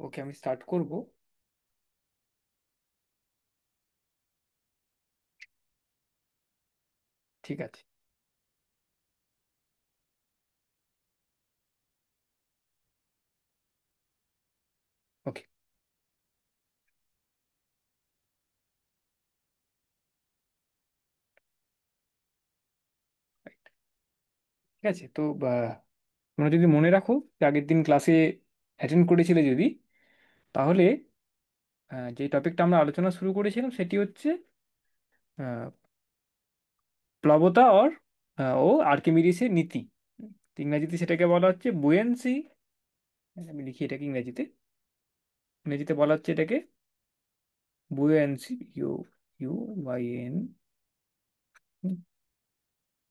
ওকে, আমি স্টার্ট করব। ঠিক আছে। ওকে। ঠিক আছে, তো তোমরা যদি মনে রাখো যে আগের দিন ক্লাসে অ্যাটেন্ড করেছিলে যদি, তাহলে যে টপিকটা আমরা আলোচনা শুরু করেছিলাম সেটি হচ্ছে আহ, প্লবতা ও আর্কিমিডিসের নীতি। ইংরেজিতে সেটাকে বলা হচ্ছে বুয়েন্সি। আমি লিখি এটাকে ইংরেজিতে। ইংরেজিতে বলা হচ্ছে এটাকে buoyancy, U U Y N,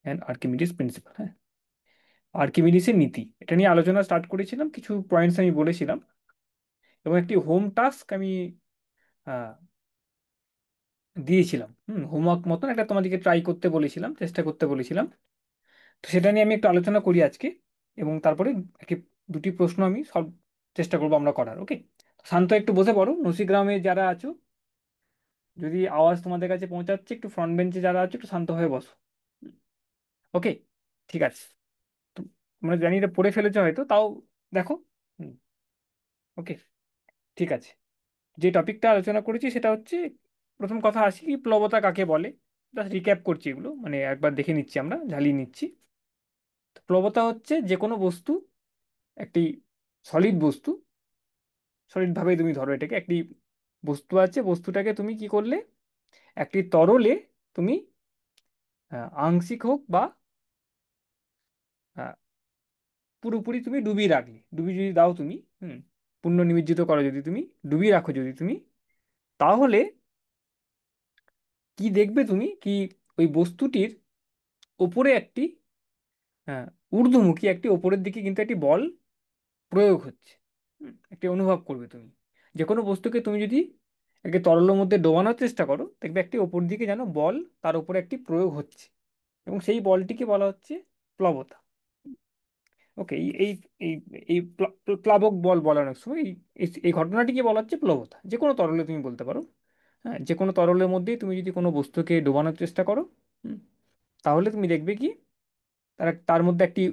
and Archimedes principle. হ্যাঁ, আর্কিমিডিসের নীতি, এটা নিয়ে আলোচনা স্টার্ট করেছিলাম, কিছু পয়েন্টস আমি বলেছিলাম এবং একটি হোম টাস্ক আমি আহ, দিয়েছিলাম। হোমওয়ার্ক মতন একটা তোমাদেরকে ট্রাই করতে বলেছিলাম, চেষ্টা করতে বলেছিলাম। তো সেটা নিয়ে আমি একটু আলোচনা করি আজকে, এবং তারপরে একটি দুটি প্রশ্ন আমি সলভ চেষ্টা করবো আমরা করার। ওকে, শান্ত একটু বসে পড়ো। নসিগ্রামে যারা আছো, যদি আওয়াজ তোমাদের কাছে পৌঁছাচ্ছে, একটু ফ্রন্ট বেঞ্চে যারা আছো একটু শান্ত হয়ে বসো। ওকে, ঠিক আছে। তো তোমরা জানি এটা পড়ে ফেলেছো হয়তো, তাও দেখো। ওকে, ঠিক আছে। যে টপিকটা আলোচনা করেছি সেটা হচ্ছে, প্রথম কথা আসি কি প্লবতা কাকে বলে। জাস্ট রিক্যাপ করছি, এগুলো মানে একবার দেখে নিচ্ছি, আমরা ঝালিয়ে নিচ্ছি। তো প্লবতা হচ্ছে যে কোনো বস্তু, একটি সলিড বস্তু, সলিড ভাবে তুমি ধরো এটাকে, একটি বস্তু আছে, বস্তুটাকে তুমি কি করলে একটি তরলে তুমি আংশিক হোক বা আহ, পুরোপুরি তুমি ডুবিয়ে রাখলে, ডুবিয়ে যদি দাও তুমি, পূর্ণ নিমজ্জিত করো যদি তুমি, ডুবিয়ে রাখো যদি তুমি, তাহলে কি দেখবে তুমি কি ওই বস্তুটির ওপরে একটি হ্যাঁ ঊর্ধ্বমুখী একটি ওপরের দিকে কিন্তু একটি বল প্রয়োগ হচ্ছে। একটি অনুভব করবে তুমি। যে কোনো বস্তুকে তুমি যদি একটি তরলের মধ্যে ডোবানোর চেষ্টা করো, দেখবে একটি ওপর দিকে যেন বল তার উপরে একটি প্রয়োগ হচ্ছে, এবং সেই বলটিকে বলা হচ্ছে প্লবতা। ওকে, এই এই এই এই প্লাবক বল বলার অনেক সময় এই এই এই ঘটনাটিকে বলা হচ্ছে প্লবতা। যে কোনো তরলে তুমি বলতে পারো। হ্যাঁ, যে কোনো তরলের মধ্যেই তুমি যদি কোনো বস্তুকে ডোবানোর চেষ্টা করো, হুম, তাহলে তুমি দেখবে কি তার মধ্যে একটি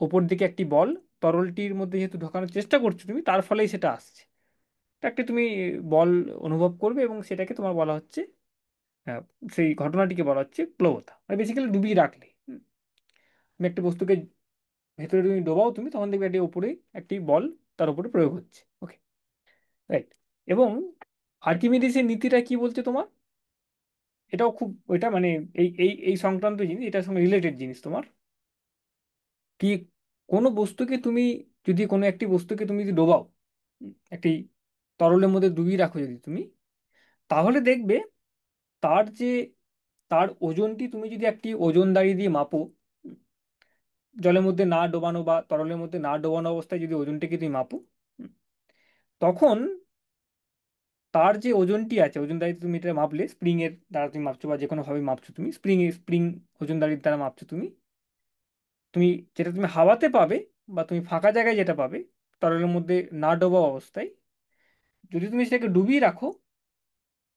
ওপর দিকে একটি বল তরলটির মধ্যে যেহেতু ঢোকানোর চেষ্টা করছো তুমি, তার ফলেই সেটা আসছে। এটা একটি তুমি বল অনুভব করবে, এবং সেটাকে তোমার বলা হচ্ছে আহ, সেই ঘটনাটিকে বলা হচ্ছে প্লবতা, মানে বেসিক্যালি ডুবিয়ে রাখলে। তুমি একটি বস্তুকে ভেতরে তুমি ডোবাও তুমি, তখন দেখবে একটি ওপরে একটি বল তার উপরে প্রয়োগ হচ্ছে। ওকে, রাইট। এবং আর্কিমিডিসের নীতিটা কি বলছে তোমার, এটাও খুব, ওইটা মানে এই সংক্রান্ত জিনিস, এটার সঙ্গে রিলেটেড জিনিস তোমার। কি, কোনো বস্তুকে তুমি যদি কোনো একটি বস্তুকে তুমি যদি ডোবাও, একটি তরলের মধ্যে ডুবিয়ে রাখো যদি তুমি, তাহলে দেখবে তার যে তার ওজনটি তুমি যদি একটি ওজনদারি দিয়ে মাপো, উম, জলের মধ্যে না ডোবানো বা তরলের মধ্যে না ডোবানো অবস্থায় যদি ওজনটিকে তুমি মাপো, উম, তখন তার যে ওজনটি আছে, ওজনদারিতে তুমি এটা মাপলে, স্প্রিং এর দ্বারা তুমি মাপছো বা যে কোনো ভাবে মাপছো তুমি, স্প্রিং ওজনদারির দ্বারা মাপছো তুমি, তুমি যেটা তুমি হাওয়াতে পাবে বা তুমি ফাঁকা জায়গায় যেটা পাবে তরলের মধ্যে না ডোবা অবস্থায়, যদি তুমি সেটাকে ডুবিয়ে রাখো,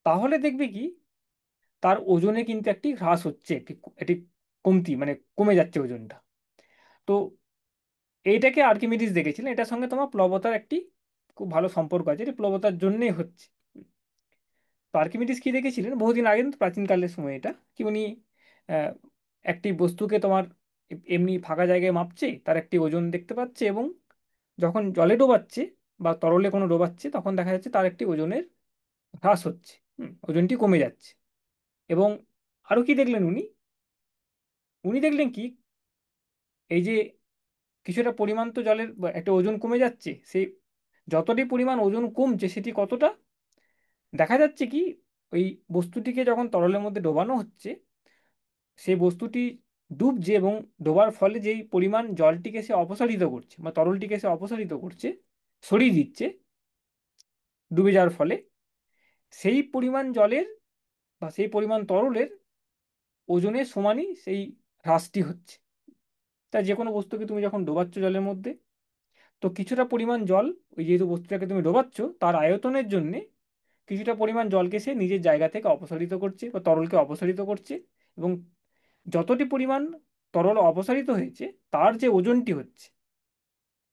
তাহলে দেখবে কি তার ওজনে কিন্তু একটি হ্রাস হচ্ছে, একটি কমতি, মানে কমে যাচ্ছে ওজনটা। তো এইটাকে আর্কিমিডিস দেখেছিলেন, এটার সঙ্গে তোমার প্লবতার একটি খুব ভালো সম্পর্ক আছে, এটা প্লবতার জন্যই হচ্ছে। তো আর্কিমিডিস কি দেখেছিলেন বহুদিন আগে, কিন্তু প্রাচীনকালের সময় এটা কি উনি আহ, একটি বস্তুকে তোমার এমনি ফাঁকা জায়গায় মাপছে, তার একটি ওজন দেখতে পাচ্ছে, এবং যখন জলে ডোবাচ্ছে বা তরলে কোনো ডোবাচ্ছে, তখন দেখা যাচ্ছে তার একটি ওজনের হ্রাস হচ্ছে, ওজনটি কমে যাচ্ছে। এবং আরো কি দেখলেন উনি, উনি দেখলেন কি এই যে কিছুটা পরিমাণ তো জলের বা একটা ওজন কমে যাচ্ছে, সেই যতটি পরিমাণ ওজন কমছে সেটি কতটা, দেখা যাচ্ছে কি ওই বস্তুটিকে যখন তরলের মধ্যে ডোবানো হচ্ছে, সেই বস্তুটি ডুবছে, এবং ডোবার ফলে যেই পরিমাণ জলটিকে সে অপসারিত করছে বা তরলটিকে সে অপসারিত করছে, সরিয়ে দিচ্ছে ডুবে যাওয়ার ফলে, সেই পরিমাণ জলের বা সেই পরিমাণ তরলের ওজনের সমানই সেই হ্রাসটি হচ্ছে। তাই যে কোনো বস্তুকে তুমি যখন ডোবাচ্ছ জলের মধ্যে, তো তো কিছুটা পরিমাণ জল, ওই যেহেতু বস্তুটাকে তুমি ডোবাচ্ছ তার আয়তনের জন্যে কিছুটা পরিমাণ জলকে সে নিজের জায়গা থেকে অপসারিত করছে বা তরলকে অপসারিত করছে। এবং যতটি পরিমাণ তরল অপসারিত হয়েছে তার যে ওজনটি হচ্ছে,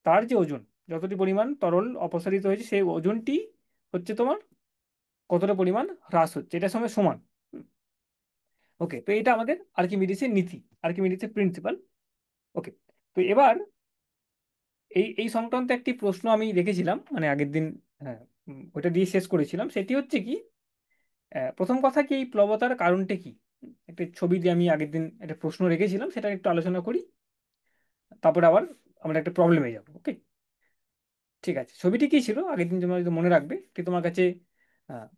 তার যে ওজন, যতটি পরিমাণ তরল অপসারিত হয়েছে সেই ওজনটি হচ্ছে তোমার কতটা পরিমাণ হ্রাস হচ্ছে, এটার সঙ্গে সমান। ওকে, তো এটা আমাদের আর্কিমিডিসের নীতি, আর্কিমিডিসের প্রিন্সিপাল। ওকে, তো এবার এই সংক্রান্ত একটি প্রশ্ন আমি দেখেছিলাম মানে আগের দিন। হ্যাঁ, ওটা দিয়ে শেষ করেছিলাম। সেটি হচ্ছে কি, প্রথম কথা কি এই প্লবতার কারণটা কি। একটা ছবি দিয়ে আমি আগের দিন একটা প্রশ্ন রেখেছিলাম, সেটা একটু আলোচনা করি, তারপরে আবার আমরা একটা প্রবলেমে যাব। ওকে, ঠিক আছে। ছবিটি কি ছিল আগের দিন, তোমরা যদি মনে রাখবে, কি তোমার কাছে আহ,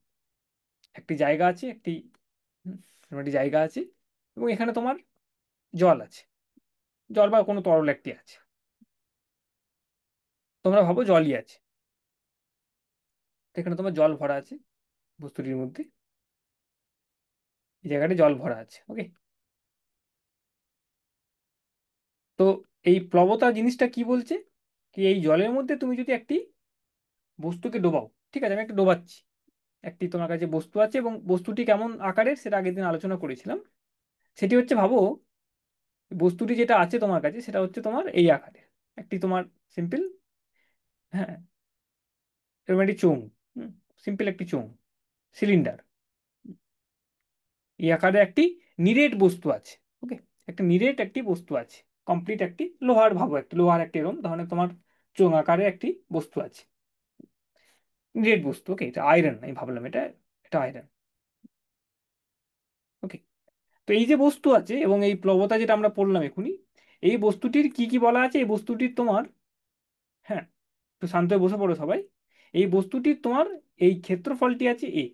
একটি জায়গা আছে, হুম, তোমার একটি জায়গা আছে এবং এখানে তোমার জল আছে, জল বা কোনো তরল একটি আছে। তোমরা ভাবো জলই আছে, তো এখানে তোমার জল ভরা আছে বস্তুটির মধ্যে, এই জায়গাটা জল ভরা আছে। ওকে, তো এই প্লবতা জিনিসটা কি বলছে, কি এই জলের মধ্যে তুমি যদি একটি বস্তুকে ডোবাও, ঠিক আছে, আমি একটা ডোবাচ্ছি, একটি তোমার কাছে বস্তু আছে এবং বস্তুটি কেমন আকারের সেটা আগের দিন আলোচনা করেছিলাম। সেটি হচ্ছে, ভাবো বস্তুটি যেটা আছে তোমার কাছে সেটা হচ্ছে তোমার এই আকারের একটি তোমার সিম্পল, হ্যাঁ, এরকম একটি চোঙ, সিম্পল একটি চোঙ, সিলিন্ডার, এই আকারে একটি নিরেট বস্তু আছে। ওকে, একটা নিরেট একটি বস্তু আছে, কমপ্লিট একটি লোহার, ভাবো একটি লোহার একটি এরকম ধরনের তোমার চোঙ আকারে একটি বস্তু আছে, নিরেট বস্তু। ওকে, এটা আয়রন, আমি ভাবলাম এটা এটা আয়রন। ওকে, তো এই যে বস্তু আছে এবং এই প্লবতা যেটা আমরা পড়লাম এখুনি, এই বস্তুটির কি কি বলা আছে, এই বস্তুটির তোমার, হ্যাঁ, একটু শান্ত হয়ে বসে পড়ো সবাই। এই বস্তুটির তোমার এই ক্ষেত্রফলটি আছে এ।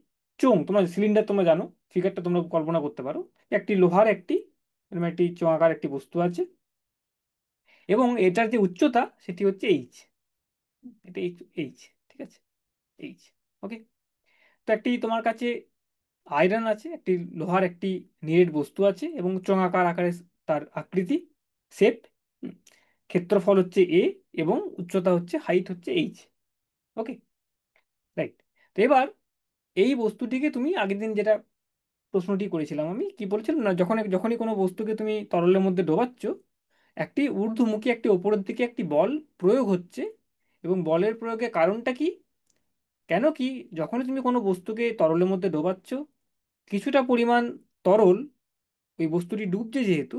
চোঙ, তোমার সিলিন্ডার তোমরা জানো, ফিগারটা তোমরা কল্পনা করতে পারো, একটি লোহার একটি এরকম একটি চোঙাকার একটি বস্তু আছে এবং এটার যে উচ্চতা সেটি হচ্ছে এইচ, এটা এইচ, এইচ, ঠিক আছে, এইচ। ওকে, তো একটি তোমার কাছে আয়রন আছে, একটি লোহার একটি নিরেট বস্তু আছে এবং চোঙাকার আকারে তার আকৃতি, শেপ, ক্ষেত্রফল হচ্ছে এ এবং উচ্চতা হচ্ছে, হাইট হচ্ছে এইচ। ওকে, রাইট। তো এবার এই বস্তুটিকে তুমি আগের দিন যেটা প্রশ্নটি করেছিলাম আমি, কি বলছিলাম না, যখনই কোনো বস্তুকে তুমি তরলের মধ্যে ডোবাচ্ছ, একটি ঊর্ধ্বমুখী একটি ওপরের দিকে একটি বল প্রয়োগ হচ্ছে। এবং বলের প্রয়োগের কারণটা কি, কেন কি, যখনই তুমি কোনো বস্তুকে তরলের মধ্যে ডোবাচ্ছ কিছুটা পরিমাণ তরল, ওই বস্তুটি ডুবছে যেহেতু,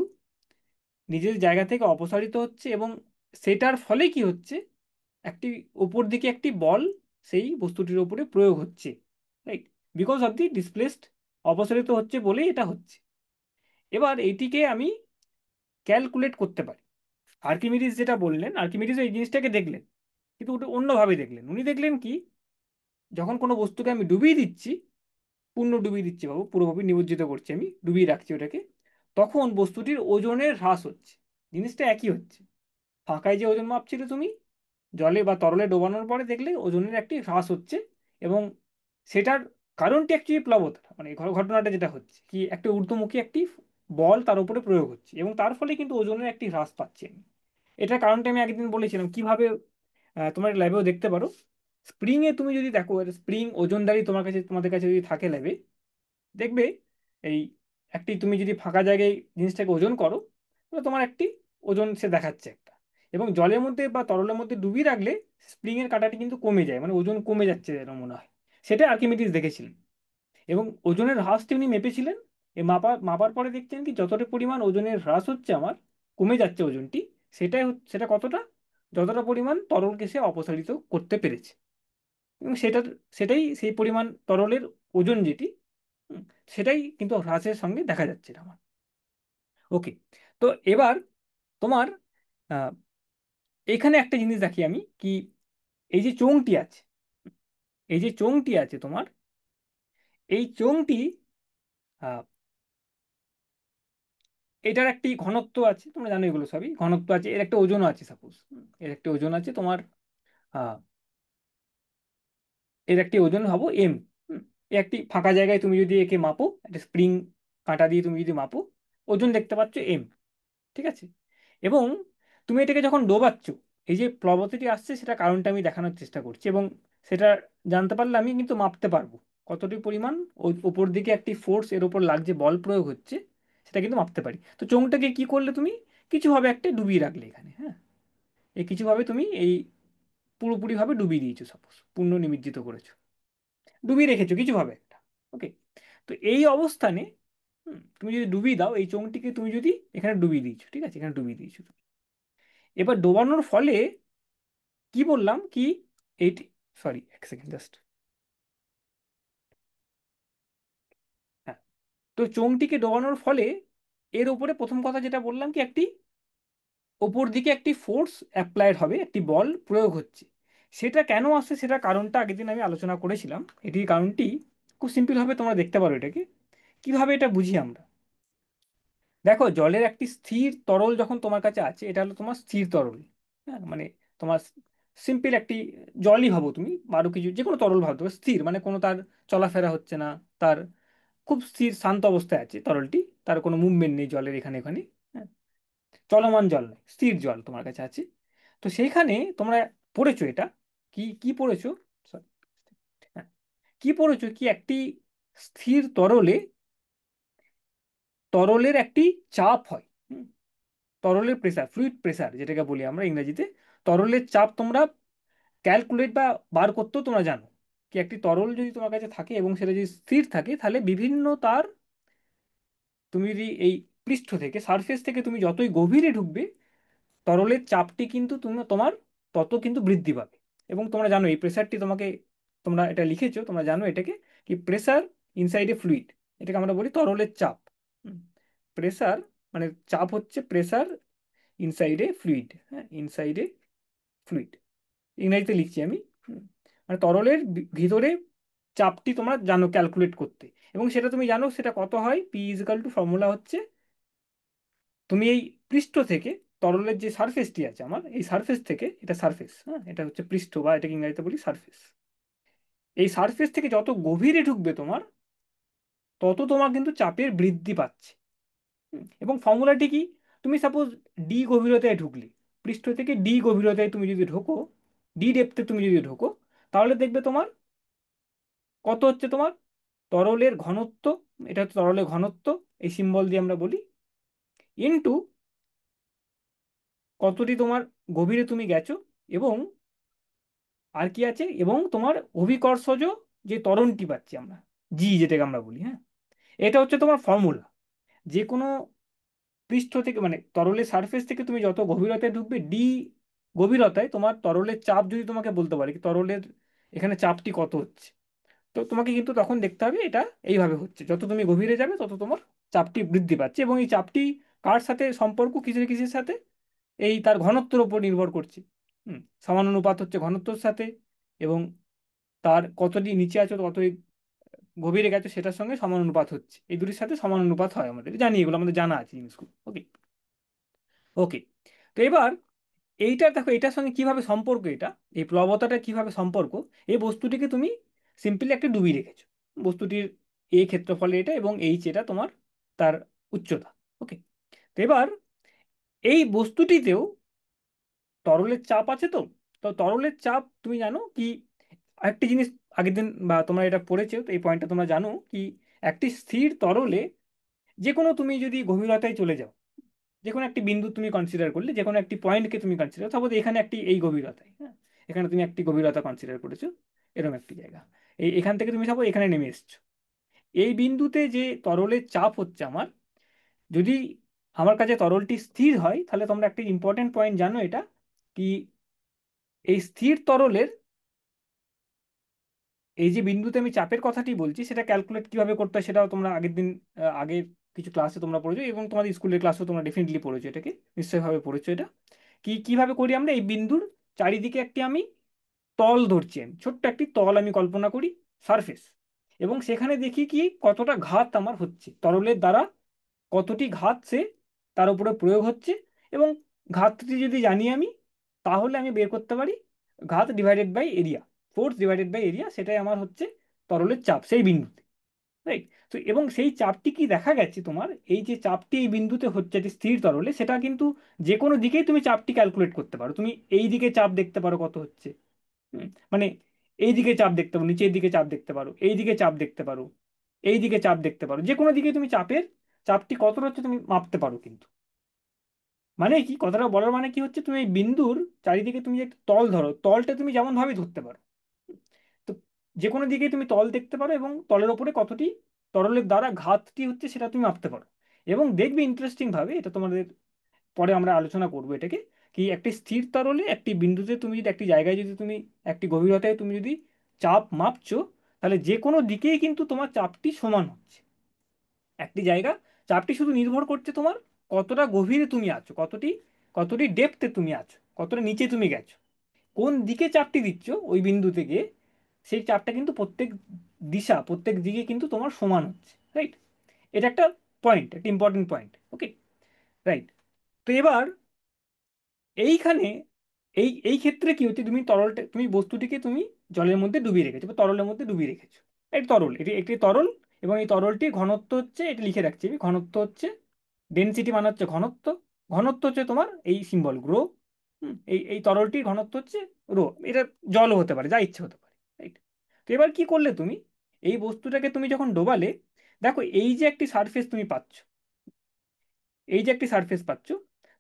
নিজের জায়গা থেকে অপসারিত হচ্ছে এবং সেটার ফলে কি হচ্ছে, একটি উপর দিকে একটি বল সেই বস্তুটির উপরে প্রয়োগ হচ্ছে, right, because of the displaced, অপসারিত হচ্ছে বলেই এটা হচ্ছে। এবার এইটিকে আমি ক্যালকুলেট করতে পারি। আর্কিমিডিস যেটা বললেন, আর্কিমিডিস এই জিনিসটাকে দেখলেন, কিন্তু ওটা অন্যভাবে দেখলেন। উনি দেখলেন কি, যখন কোনো বস্তুকে আমি ডুবিয়ে দিচ্ছি, পূর্ণ ডুবিয়ে দিচ্ছি, বাবু পুরোভাবে নিমজ্জিত করছি, আমি ডুবিয়ে রাখছি ওটাকে, তখন বস্তুটির ওজনের হ্রাস হচ্ছে। জিনিসটা একই হচ্ছে, ফাঁকায় যে ওজন মাপছিলে তুমি, জলে বা তরলে ডোবানোর পরে দেখলে ওজনের একটি হ্রাস হচ্ছে। এবং সেটার কারণটি অ্যাকচুয়ালি প্লাবতা, মানে এই ঘটনাটা যেটা হচ্ছে কি, একটা ঊর্ধ্বমুখী একটি বল তার উপরে প্রয়োগ হচ্ছে এবং তার ফলে কিন্তু ওজনের একটি হ্রাস পাচ্ছি আমি। এটার কারণটা আমি একদিন বলেছিলাম কিভাবে, তোমার ল্যাবেও দেখতে পারো। স্প্রিং এ তুমি যদি দেখো, স্প্রিং ওজনদারি তোমার কাছে, তোমাদের কাছে যদি থাকে ল্যাবে, দেখবে এই একটি, তুমি যদি ফাঁকা জায়গায় জিনিসটাকে ওজন করো তাহলে তোমার একটি ওজন সে দেখাচ্ছে একটা। এবং জলের মধ্যে বা তরলের মধ্যে ডুবিয়ে রাখলে স্প্রিং এর কাঁটাটি কিন্তু কমে যায়, মানে ওজন কমে যাচ্ছে যেন মনে হয়। সেটা আর্কিমিডিস দেখেছিলেন এবং ওজনের হ্রাসটি উনি মেপেছিলেন। মাপার পরে দেখছেন কি, যতটা পরিমাণ ওজনের হ্রাস হচ্ছে আমার, কমে যাচ্ছে ওজনটি, সেটা কতটা, যতটা পরিমাণ তরলকে সে অপসারিত করতে পেরেছে। এবং সেটাই সেই পরিমাণ তরলের ওজন যেটি, হুম, সেটাই কিন্তু হ্রাসের সঙ্গে দেখা যাচ্ছে এটা আমার। ওকে, তো এবার তোমার আহ, এখানে একটা জিনিস দেখি আমি কি, এই যে চোঙটি আছে, এই যে চোঙটি আছে তোমার, এই চোঙটি, আহ, এটার একটি ঘনত্ব আছে, তোমরা জানো এগুলো সবই ঘনত্ব আছে, এর একটা ওজন আছে, সাপোজ এর একটা ওজন আছে তোমার, আহ, এর একটি ওজন ভাবো এম। একটি ফাঁকা জায়গায় তুমি যদি একে মাপো, একটা স্প্রিং কাঁটা দিয়ে তুমি যদি মাপো, ওজন দেখতে পাচ্ছ এম, ঠিক আছে। এবং তুমি এটাকে যখন ডোবাচ্ছ, এই যে প্লবতিটি আসছে সেটা কারণটা আমি দেখানোর চেষ্টা করছি, এবং সেটা জানতে পারলে আমি কিন্তু মাপতে পারবো কতটি পরিমাণ ওই ওপর দিকে একটি ফোর্স এর উপর লাগছে, বল প্রয়োগ হচ্ছে, সেটা কিন্তু মাপতে পারি। তো চোঙটাকে কি করলে তুমি, কিছুভাবে একটা ডুবিয়ে রাখলে এখানে, হ্যাঁ, এই কিছুভাবে তুমি এই পুরোপুরিভাবে ডুবিয়ে দিয়েছো, সাপোজ পূর্ণ নিমজ্জিত করেছো, ডুবিয়ে রেখেছো কিছুভাবে একটা। ওকে, তো এই অবস্থানে তুমি যদি ডুবিয়ে দাও এই চোঙটিকে, তুমি যদি এখানে ডুবিয়ে দিয়েছো, ঠিক আছে, এখানে ডুবিয়ে দিয়েছো তুমি। এবার ডোবানোর ফলে কি বললাম কি, এইটি, সরি এক সেকেন্ড জাস্ট, হ্যাঁ, তো চোঙটিকে ডোবানোর ফলে এর উপরে প্রথম কথা যেটা বললাম কি, একটি ওপর দিকে একটি ফোর্স অ্যাপ্লাইড হবে, একটি বল প্রয়োগ হচ্ছে। সেটা কেন আসছে, সেটা কারণটা আগের দিন আমি আলোচনা করেছিলাম। এটির কারণটি খুব সিম্পল ভাবে তোমরা দেখতে পারো এটাকে। কিভাবে এটা বুঝি আমরা, দেখো জলের একটি স্থির তরল যখন তোমার কাছে আছে, এটা হলো তোমার স্থির তরল, হ্যাঁ, মানে তোমার সিম্পল একটি জলই ভাবো তুমি, আরো কিছু যে কোনো তরল ভাবতে পারো, স্থির মানে কোনো তার চলাফেরা হচ্ছে না, তার খুব স্থির শান্ত অবস্থায় আছে তরলটি, তার কোনো মুভমেন্ট নেই জলের এখানে ওখানে, হ্যাঁ, চলমান জল নয়, স্থির জল তোমার কাছে আছে। তো সেইখানে তোমরা পড়েছো এটা, কি কি পড়েছো, Sorry, হ্যাঁ, কি পড়েছো কি, একটি স্থির তরলে তরলের একটি চাপ হয়, তরলের প্রেসার, ফ্লুইড প্রেসার যেটাকে বলি আমরা ইংরেজিতে, তরলের চাপ তোমরা ক্যালকুলেট বা বার করতেও তোমরা জানো, কি একটি তরল যদি তোমার কাছে থাকে এবং সেটা যদি স্থির থাকে, তাহলে বিভিন্ন তার, তুমি যদি এই পৃষ্ঠ থেকে সারফেস থেকে তুমি যতই গভীরে ঢুকবে, তরলের চাপটি কিন্তু তুমি তোমার তত কিন্তু বৃদ্ধি পাবে। এবং তোমরা জানো এই প্রেসারটি তোমাকে, তোমরা এটা লিখেছো, তোমরা জানো এটাকে কি, প্রেসার ইনসাইড এ ফ্লুইড, এটাকে আমরা বলি তরলের চাপ। প্রেসার মানে চাপ হচ্ছে প্রেসার ইনসাইড এ ফ্লুইড, হ্যাঁ, ইনসাইড এ ফ্লুইড, ইংরেজিতে লিখছি আমি। মানে তরলের ভিতরে চাপটি তোমরা জানো ক্যালকুলেট করতে, এবং সেটা তুমি জানো সেটা কত হয়, পি ইজিক্যাল টু, ফর্মুলা হচ্ছে, তুমি এই পৃষ্ঠ থেকে, তরলের যে সারফেসটি আছে আমার, এই সারফেস থেকে, এটা সারফেস, হ্যাঁ, এটা হচ্ছে পৃষ্ঠ বা এটাকে ইংরেজিতে বলি সারফেস, এই সারফেস থেকে যত গভীরে ঢুকবে তোমার, তত তোমার কিন্তু চাপের বৃদ্ধি পাচ্ছে। এবং ফর্মুলাটি কি, তুমি সাপোজ ডি গভীরতায় ঢুকলে, পৃষ্ঠ থেকে ডি গভীরতায় তুমি যদি ঢোকো, ডি ডেপথে তুমি যদি ঢোকো, তাহলে দেখবে তোমার কত হচ্ছে তোমার তরলের ঘনত্ব, এটা হচ্ছে তরলের ঘনত্ব, এই সিম্বল দিয়ে আমরা বলি, ইনটু কতটি তোমার গভীরে তুমি গেছো, এবং আর কি আছে, এবং তোমার অভিকর্ষজ যে ত্বরণটি পাচ্ছি আমরা, জি যেটাকে আমরা বলি, হ্যাঁ, এটা হচ্ছে তোমার ফর্মুলা। যে কোনো পৃষ্ঠ থেকে মানে তরলের সারফেস থেকে তুমি যত গভীরতায় ঢুকবে, ডি গভীরতায় তোমার তরলের চাপ যদি তোমাকে বলতে পারে কি তরলের এখানে চাপটি কত হচ্ছে, তো তোমাকে কিন্তু তখন দেখতে হবে এটা এইভাবে হচ্ছে, যত তুমি গভীরে যাবে তত তোমার চাপটি বৃদ্ধি পাচ্ছে, এবং এই চাপটি কার সাথে সম্পর্ক, কিসের কিসের সাথে, এই তার ঘনত্বের উপর নির্ভর করছে। সমানুপাত হচ্ছে ঘনত্বের সাথে, এবং তার কতটি নিচে আছো কতই গভীরে গেছো সেটার সঙ্গে সমানুপাত হচ্ছে, এই দুটির সাথে সমানুপাত হয়, আমাদের জানি, এগুলো আমাদের জানা আছে জিনিসগুলো। ওকে, ওকে, তো এবার এইটা দেখো এটার সঙ্গে কিভাবে সম্পর্ক, এটা এই প্লবতাটা কিভাবে সম্পর্ক, এই বস্তুটিকে তুমি সিম্পলি একটা ডুবিয়ে রেখেছো, বস্তুটির এই ক্ষেত্রফলে এটা, এবং এইচ এটা তোমার তার উচ্চতা। ওকে, তো এবার এই বস্তুটিতেও তরলের চাপ আছে, তো তো তরলের চাপ তুমি জানো কি, আরেকটি জিনিস আগের দিন বা তোমরা এটা পড়েছো, তো এই পয়েন্টটা তোমরা জানো কি, একটি স্থির তরলে যে কোনো তুমি যদি গভীরতায় চলে যাও, যে কোনো একটি বিন্দু তুমি কনসিডার করলে, যে কোনো একটি পয়েন্টকে তুমি কনসিডার, সাপোজ এখানে একটি এই গভীরতায়, হ্যাঁ, এখানে তুমি একটি গভীরতা কনসিডার করেছো, এরকম একটি জায়গা, এখান থেকে তুমি সাপোজ এখানে নেমে এসছো, এই বিন্দুতে যে তরলের চাপ হচ্ছে আমার, যদি আমার কাছে তরলটি স্থির হয়, তাহলে তোমরা একটা ইম্পর্টেন্ট পয়েন্ট জানো এটা কি, এই স্থির তরলের এই যে বিন্দুতে আমি চাপের কথাটি বলছি, সেটা ক্যালকুলেট কিভাবে করতে হয় সেটাও তোমরা আগের দিন, আগের কিছু ক্লাসে তোমরা পড়েছো, এবং তোমাদের স্কুলের ক্লাসেও তোমরা ডেফিনেটলি পড়েছো, এটাকে নিশ্চয়ভাবে পড়েছো এটা। কি কিভাবে করি আমরা, এই বিন্দুর চারিদিকে একটি আমি তল ধরছি, আমি ছোট্ট একটি তল আমি কল্পনা করি, সারফেস, এবং সেখানে দেখি কি কতটা ঘাত আমার হচ্ছে তরলের দ্বারা, কতটি ঘাত সে তার উপরে প্রয়োগ হচ্ছে, এবং ঘাতটি যদি জানি আমি, তাহলে আমি বের করতে পারি ঘাত divided by area, force divided by area, সেটাই আমার হচ্ছে তরলের চাপ সেই বিন্দুতে। রাইট। তো এবং সেই চাপটি কি দেখা গেছে তোমার, এই যে চাপটি এই বিন্দুতে হচ্ছে যে স্থির তরলে, সেটা কিন্তু যে কোনো দিকেই তুমি চাপটি ক্যালকুলেট করতে পারো। তুমি এই দিকে চাপ দেখতে পারো কত হচ্ছে, মানে এই দিকে চাপ দেখতে পারো, নিচের দিকে চাপ দেখতে পারো, এই দিকে চাপ দেখতে পারো, এই দিকে চাপ দেখতে পারো, যে কোনো দিকে তুমি চাপটি কতটা হচ্ছে তুমি মাপতে পারো কিন্তু। মানে কি কথাটা বলার মানে কি হচ্ছে, তুমি এই বিন্দুর চারিদিকে তুমি যে একটা তল ধরো, তলটা তুমি যেমন ভাবে ধরতে পারো। তো যে কোনো দিকে তুমি তল দেখতে পারো, এবং তলের ওপরে কতটি তরলের দ্বারা ঘাতটি হচ্ছে সেটা তুমি মাপতে পারো। এবং দেখবে ইন্টারেস্টিং ভাবে, এটা তোমাদের পরে আমরা আলোচনা করবো এটাকে, কি একটি স্থির তরলে একটি বিন্দুতে তুমি যদি একটি জায়গায় যদি তুমি একটি গভীরতায় তুমি যদি চাপ মাপছো, তাহলে যে কোনো দিকেই কিন্তু তোমার চাপটি সমান হচ্ছে। একটি জায়গা চাপটি শুধু নির্ভর করছে তোমার কতটা গভীরে তুমি আছো, কতটি কতটি ডেপথে তুমি আছো, কতটা নিচে তুমি গেছো, কোন দিকে চাপটি দিচ্ছ ওই বিন্দু থেকে, সেই চাপটা কিন্তু প্রত্যেক দিশা প্রত্যেক দিকে কিন্তু তোমার সমান হচ্ছে। রাইট। এটা একটা পয়েন্ট, একটা ইম্পর্টেন্ট পয়েন্ট। ওকে। রাইট। তো এবার এইখানে এই এই ক্ষেত্রে কি হচ্ছে, তুমি বস্তুটিকে তুমি জলের মধ্যে ডুবিয়ে রেখেছো বা তরলের মধ্যে ডুবিয়ে রেখেছো। এই তরল, এটি একটি তরল, এবং এই তরলটির ঘনত্ব হচ্ছে, এটি লিখে রাখছি আমি, ঘনত্ব হচ্ছে ডেনসিটি মানে হচ্ছে ঘনত্ব, ঘনত্ব হচ্ছে তোমার এই সিম্বল রো। এই এই তরলটির ঘনত্ব হচ্ছে রো। এটা জলও হতে পারে, যা ইচ্ছে হতে পারে। রাইট। তো এবার কি করলে তুমি, এই বস্তুটাকে তুমি যখন ডোবালে, দেখো এই যে একটি সারফেস তুমি পাচ্ছ, এই যে একটি সারফেস পাচ্ছ,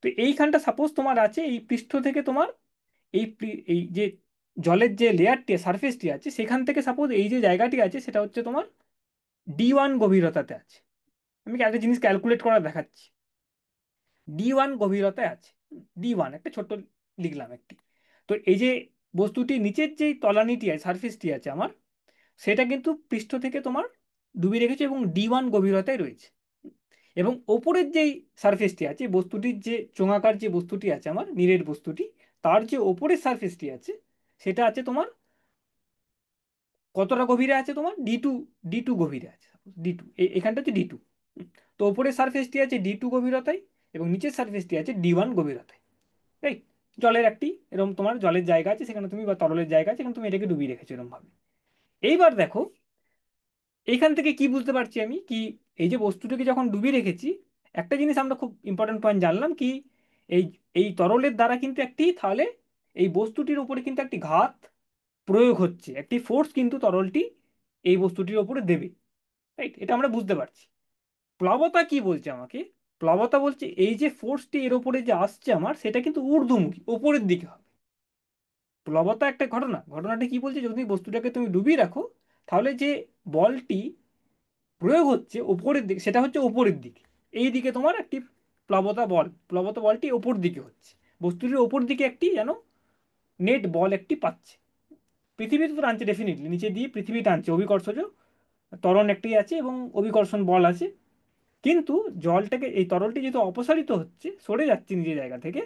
তো এইখানটা সাপোজ তোমার আছে এই পৃষ্ঠ থেকে তোমার এই যে জলের যে লেয়ারটি সারফেসটি আছে সেখান থেকে সাপোজ এই যে জায়গাটি আছে সেটা হচ্ছে তোমার D1 গভীরতাতে আছে। আমি কি একটা জিনিস ক্যালকুলেট করা দেখাচ্ছি। D1 গভীরতায় আছে। D1 একটা ছোট্ট লিখলাম একটি। তো এই যে বস্তুটি নিচের যে তলানিটি আছে সারফেসটি আছে আমার, সেটা কিন্তু পৃষ্ঠ থেকে তোমার ডুবিয়ে রেখেছে এবং D1 গভীরতায় রয়েছে। এবং ওপরের যেই সারফেসটি আছে, বস্তুটির যে চোঙাকার যে বস্তুটি আছে আমার নিরেট বস্তুটি, তার যে ওপরের সারফেসটি আছে সেটা আছে তোমার কতটা গভীরে আছে, তোমার ডি টু গভীরে আছে। D2, এখানটা হচ্ছে D2। তো ওপরের সারফেসটি আছে D2 গভীরতায়, এবং নিচের সারফেসটি আছে D1 গভীরতায়। রাইট। জলের একটি এরকম তোমার জলের জায়গা আছে সেখানে তুমি, বা তরলের জায়গা আছে সেখানে তুমি এটাকে ডুবিয়ে রেখেছো এরকম ভাবে। এইবার দেখো এইখান থেকে কি বুঝতে পারছি আমি, কি এই যে বস্তুটাকে যখন ডুবিয়ে রেখেছি, একটা জিনিস আমরা খুব ইম্পর্টেন্ট পয়েন্ট জানলাম, কি এই এই তরলের দ্বারা কিন্তু একটি তাহলে এই বস্তুটির উপরে কিন্তু একটি ঘাত প্রয়োগ হচ্ছে, একটি ফোর্স কিন্তু তরলটি এই বস্তুটির উপরে দেবে। রাইট। এটা আমরা বুঝতে পারছি। প্লাবতা কি বলছে আমাকে, প্লাবতা বলছে এই যে ফোর্সটি এর উপরে যে আসছে আমার, সেটা কিন্তু ঊর্ধ্বমুখী, ওপরের দিকে হবে। প্লাবতা একটা ঘটনাটা কি বলছে, যদি বস্তুটাকে তুমি ডুবিয়ে রাখো, তাহলে যে বলটি প্রয়োগ হচ্ছে উপরের দিকে, সেটা হচ্ছে উপরের দিকে। এই দিকে তোমার একটি প্লাবতা বলটি ওপর দিকে হচ্ছে, বস্তুটির ওপর দিকে একটি যেন নেট বল একটি পাচ্ছে। পৃথিবীতে তো টানছে ডেফিনেটলি, নিচে দিয়ে পৃথিবী টানছে, অভিকর্ষজ ত্বরণ একটি আছে এবং অভিকর্ষণ বল আছে। কিন্তু জলটাকে এই তরলটি যেহেতু অপসারিত হচ্ছে, সরে যাচ্ছে নিজের জায়গা থেকে,